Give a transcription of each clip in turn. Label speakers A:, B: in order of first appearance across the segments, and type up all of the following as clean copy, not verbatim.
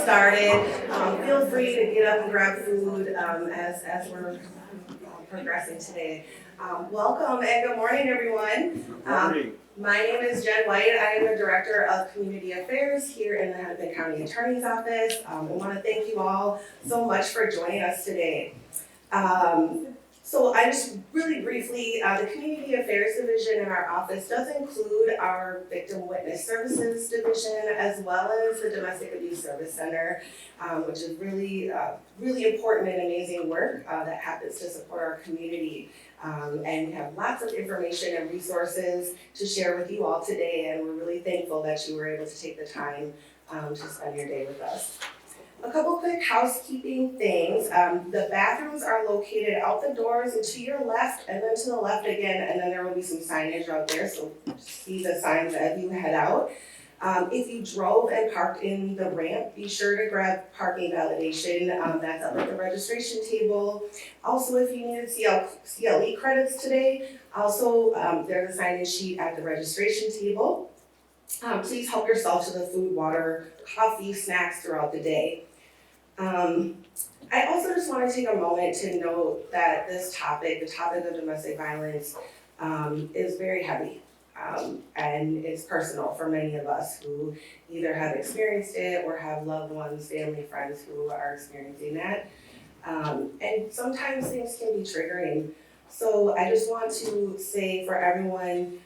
A: started. Feel free to get up and grab food as we're progressing today. Welcome and good morning, everyone.
B: Good morning.
A: My name is Jen White. I am the Director of Community Affairs here in the Hennepin County Attorney's Office. I want to thank you all so much for joining us today. So I just really briefly, the Community Affairs Division in our office does include our Victim Witness Services Division as well as the Domestic Abuse Service Center, which is really important and amazing work that happens to support our community. And we have lots of information and resources to share with you all today, and we're really thankful that you were able to take the time to spend your day with us. A couple quick housekeeping things. The bathrooms are located out the doors and to your left and then to the left again, and then there will be some signage out there, so see the signs as you head out. If you drove and parked in the ramp, be sure to grab parking validation. That's up at the registration table. Also, if you needed CLE credits today, also there's a sign-in sheet at the registration table. Please help yourself to the food, water, coffee, snacks throughout the day. I also just want to take a moment to note that this topic, the topic of domestic violence, is very heavy. And it's personal for many of us who either have experienced it or have loved ones, family, friends who are experiencing that. And sometimes things can be triggering. So I just want to say for everyone,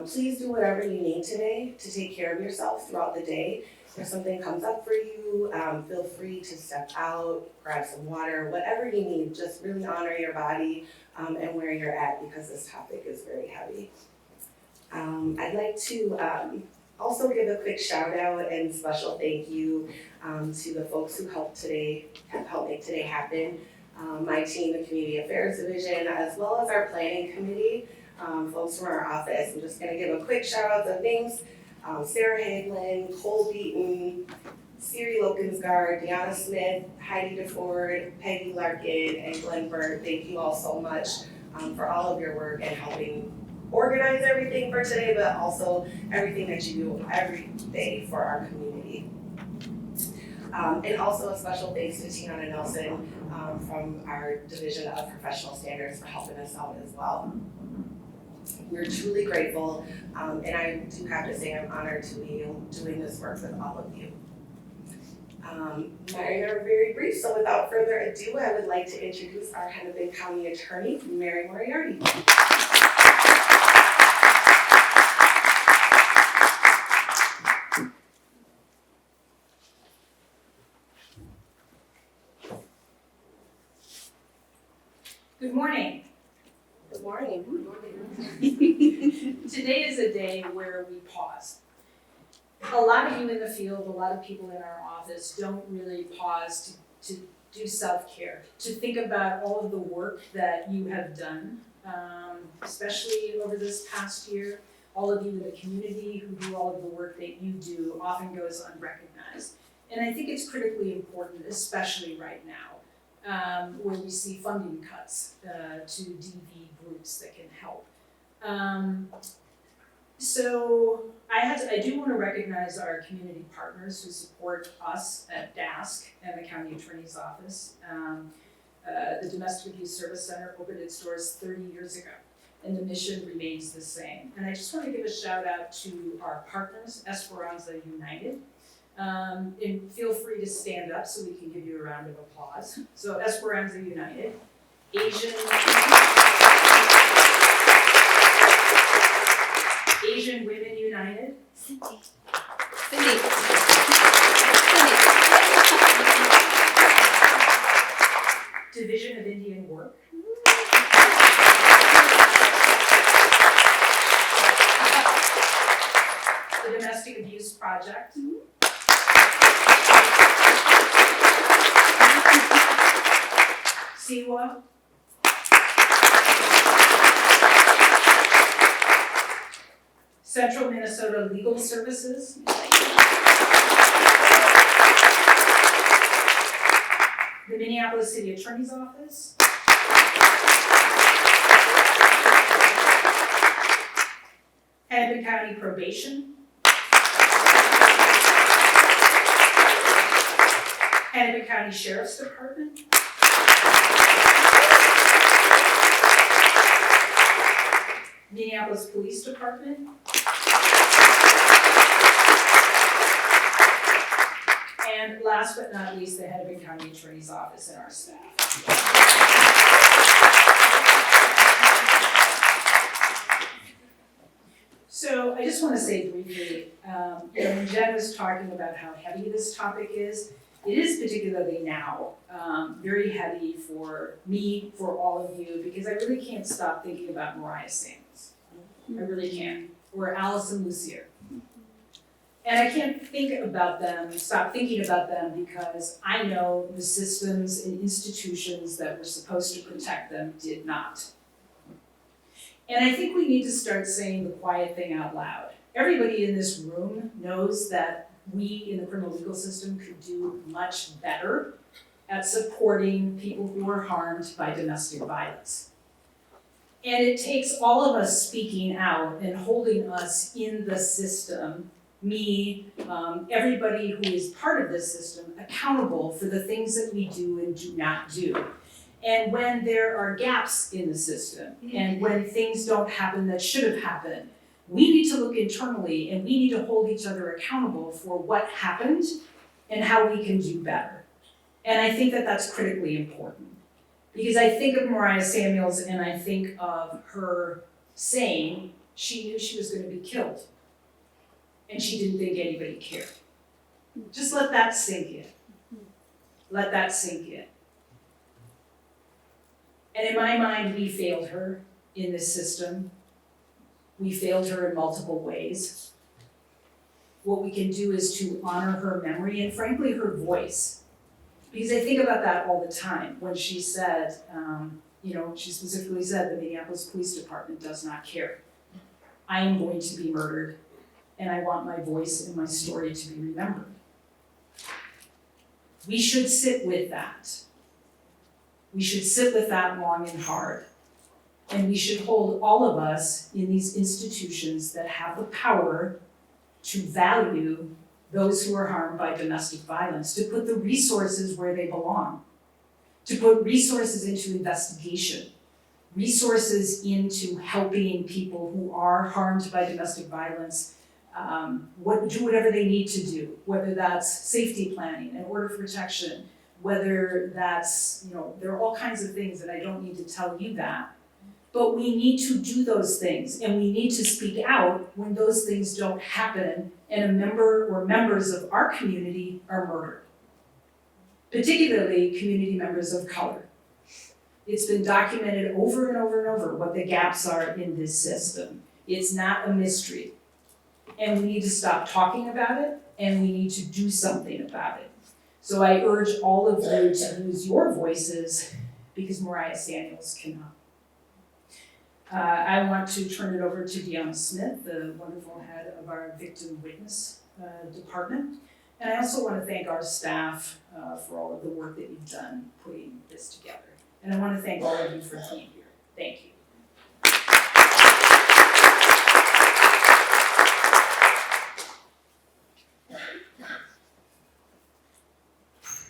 A: please do whatever you need today to take care of yourself throughout the day. If something comes up for you, feel free to step out, grab some water, whatever you need. Just really honor your body and where you're at because this topic is very heavy. I'd like to also give a quick shout out and special thank you to the folks who helped make today happen. My team, the Community Affairs Division, as well as our Planning Committee, folks from our office. I'm just gonna give a quick shout out of names. Sarah Hagelin, Cole Beaton, Siri Lopensgaard, Deanna Smith, Heidi DeFord, Peggy Larkin, and Glenn Bird. Thank you all so much for all of your work and helping organize everything for today, but also everything that you do every day for our community. And also a special thanks to Tiana Nelson from our Division of Professional Standards for helping us out as well. We're truly grateful, and I do have to say I'm honored to be doing this work with all of you. Mine are very brief, so without further ado, I would like to introduce our Hennepin County Attorney, Mary Moriarty.
C: Good morning.
A: Good morning.
C: Today is a day where we pause. A lot of you in the field, a lot of people in our office don't really pause to do self-care, to think about all of the work that you have done, especially over this past year. All of you in the community who do all of the work that you do often goes unrecognized. And I think it's critically important, especially right now, where we see funding cuts to DV groups that can help. So I do want to recognize our community partners who support us at DASC and the County Attorney's Office. The Domestic Abuse Service Center opened its doors 30 years ago, and the mission remains the same. And I just want to give a shout out to our partners, Esperanza United. And feel free to stand up so we can give you a round of applause. So Esperanza United, Asian Women United,
D: Cindy.
C: Division of Indian Work, the Domestic Abuse Project, SIWA, Central Minnesota Legal Services, the Minneapolis City Attorney's Office, Hennepin County Probation, Hennepin County Sheriff's Department. Minneapolis Police Department. And last but not least, the Hennepin County Attorney's Office and our staff. So I just want to say briefly, when Jen was talking about how heavy this topic is, it is particularly now very heavy for me, for all of you, because I really can't stop thinking about Mariah Samuels. I really can't. Or Allison Lucier. And I can't stop thinking about them, because I know the systems and institutions that were supposed to protect them did not. And I think we need to start saying the quiet thing out loud. Everybody in this room knows that we in the criminal legal system could do much better at supporting people who are harmed by domestic violence. And it takes all of us speaking out and holding us in the system, me, everybody who is part of this system, accountable for the things that we do and do not do. And when there are gaps in the system, and when things don't happen that should have happened, we need to look internally and we need to hold each other accountable for what happened and how we can do better. And I think that that's critically important. Because I think of Mariah Samuels and I think of her saying she knew she was going to be killed. And she didn't think anybody cared. Just let that sink in. Let that sink in. And in my mind, we failed her in this system. We failed her in multiple ways. What we can do is to honor her memory and frankly, her voice. Because I think about that all the time when she said, she specifically said the Minneapolis Police Department does not care. I am going to be murdered and I want my voice and my story to be remembered. We should sit with that. We should sit with that long and hard. And we should hold all of us in these institutions that have the power to value those who are harmed by domestic violence, to put the resources where they belong, to put resources into investigation, resources into helping people who are harmed by domestic violence do whatever they need to do, whether that's safety planning and order of protection, whether that's, there are all kinds of things that I don't need to tell you that. But we need to do those things and we need to speak out when those things don't happen and a member or members of our community are murdered. Particularly community members of color. It's been documented over and over and over what the gaps are in this system. It's not a mystery. And we need to stop talking about it and we need to do something about it. So I urge all of you to use your voices because Mariah Samuels cannot. I want to turn it over to Deanna Smith, the wonderful head of our victim witness department. And I also want to thank our staff for all of the work that you've done putting this together. And I want to thank all of you for being here. Thank you.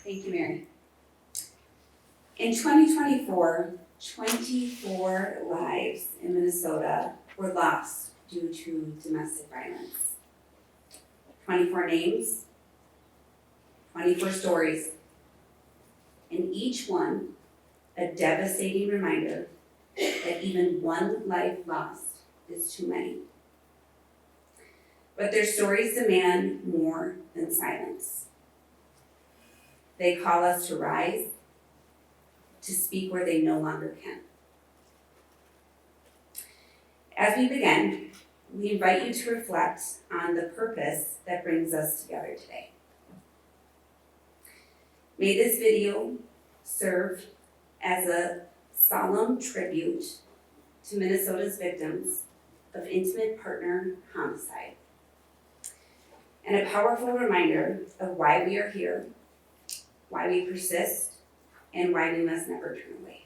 B: Thank you, Mary. In 2024, 24 lives in Minnesota were lost due to domestic violence. 24 names, 24 stories, and each one a devastating reminder that even one life lost is too many. But their stories demand more than silence. They call us to rise, to speak where they no longer can. As we begin, we invite you to reflect on the purpose that brings us together today. May this video serve as a solemn tribute to Minnesota's victims of intimate partner homicide, and a powerful reminder of why we are here, why we persist, and why we must never turn away.